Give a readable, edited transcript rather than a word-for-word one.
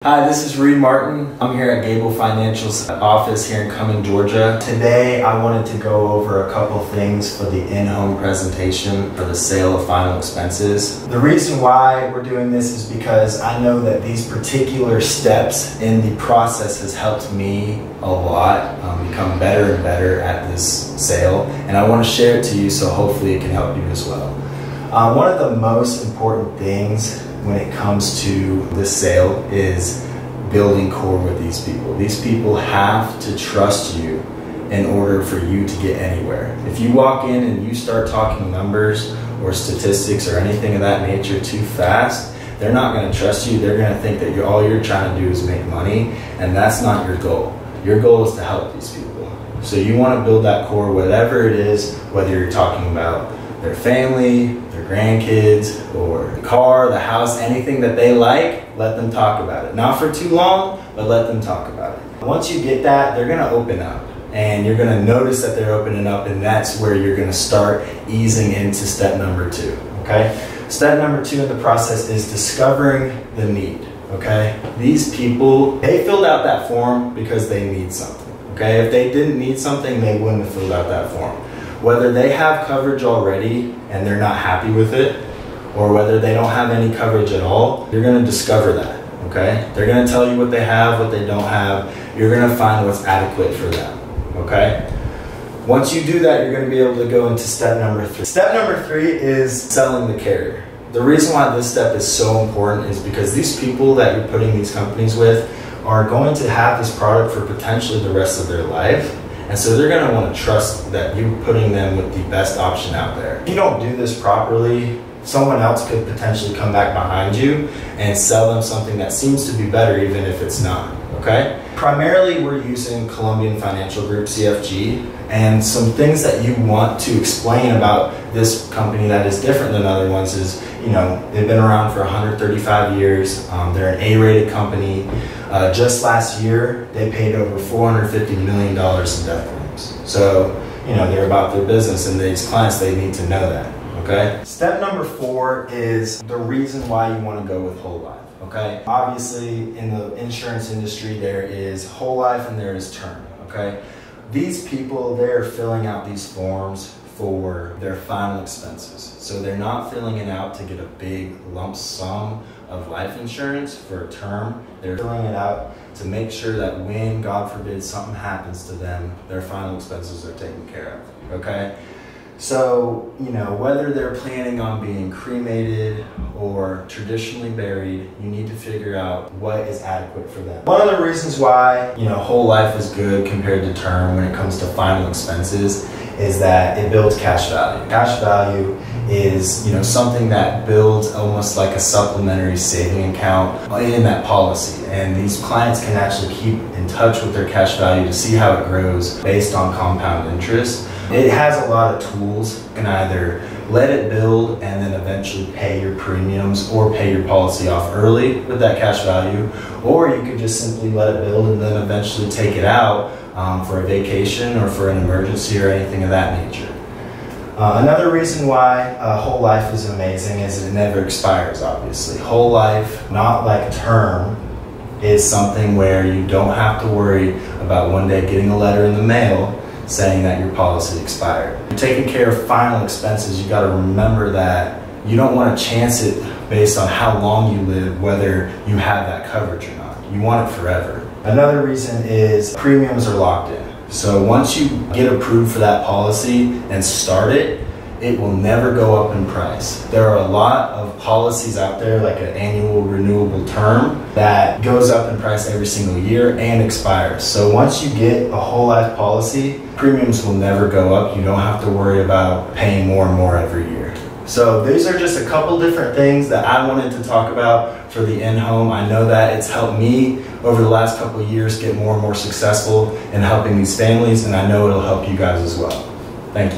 Hi, this is Reed Martin. I'm here at Gable Financial's office here in Cumming, Georgia. Today I wanted to go over a couple things for the in-home presentation for the sale of final expenses. The reason why we're doing this is because I know that these particular steps in the process has helped me a lot become better and better at this sale, and I want to share it to you so hopefully it can help you as well. One of the most important things when it comes to this sale is building core with these people. These people have to trust you in order for you to get anywhere. If you walk in and you start talking numbers or statistics or anything of that nature too fast, they're not going to trust you. They're going to think that all you're trying to do is make money, and that's not your goal. Your goal is to help these people. So you want to build that core, whatever it is, whether you're talking about their family, their grandkids, or the car, the house, anything that they like, let them talk about it. Not for too long, but let them talk about it. Once you get that, they're gonna open up, and you're gonna notice that they're opening up, and that's where you're gonna start easing into step number 2, okay? Step number 2 in the process is discovering the need, okay? These people, they filled out that form because they need something, okay? If they didn't need something, they wouldn't have filled out that form. Whether they have coverage already and they're not happy with it, or whether they don't have any coverage at all, you're going to discover that, okay? They're going to tell you what they have, what they don't have. You're going to find what's adequate for them, okay? Once you do that, you're going to be able to go into step number 3. Step number 3 is selling the carrier. The reason why this step is so important is because these people that you're putting these companies with are going to have this product for potentially the rest of their life. And so they're going to want to trust that you're putting them with the best option out there. If you don't do this properly, someone else could potentially come back behind you and sell them something that seems to be better even if it's not, okay? Primarily, we're using Colombian Financial Group, CFG, and some things that you want to explain about this company that is different than other ones is, you know, they've been around for 135 years. They're an A-rated company. Just last year, they paid over $450 million in death claims. So, you know, they're about their business, and these clients, they need to know that, okay? Step number 4 is the reason why you want to go with whole life, okay? Obviously, in the insurance industry, there is whole life and there is term, okay? These people, they're filling out these forms for their final expenses. So they're not filling it out to get a big lump sum of life insurance for a term. They're filling it out to make sure that when, God forbid, something happens to them, their final expenses are taken care of, okay? So, you know, whether they're planning on being cremated or traditionally buried, you need to figure out what is adequate for them. One of the reasons why, you know, whole life is good compared to term when it comes to final expenses is that it builds cash value. Cash value is, you know, something that builds almost like a supplementary saving account in that policy. And these clients can actually keep in touch with their cash value to see how it grows based on compound interest. It has a lot of tools. You can either let it build and then eventually pay your premiums or pay your policy off early with that cash value, or you could just simply let it build and then eventually take it out for a vacation or for an emergency or anything of that nature. Another reason why whole life is amazing is it never expires, obviously. Whole life, not like term, is something where you don't have to worry about one day getting a letter in the mail saying that your policy expired. You're taking care of final expenses. You got to remember that you don't want to chance it based on how long you live, whether you have that coverage or not. You want it forever. Another reason is premiums are locked in. So once you get approved for that policy and start it, it will never go up in price. There are a lot of policies out there, like an annual renewable term, that goes up in price every single year and expires. So once you get a whole life policy, premiums will never go up. You don't have to worry about paying more and more every year. So these are just a couple different things that I wanted to talk about for the in-home. I know that it's helped me over the last couple of years get more and more successful in helping these families, and I know it'll help you guys as well. Thank you.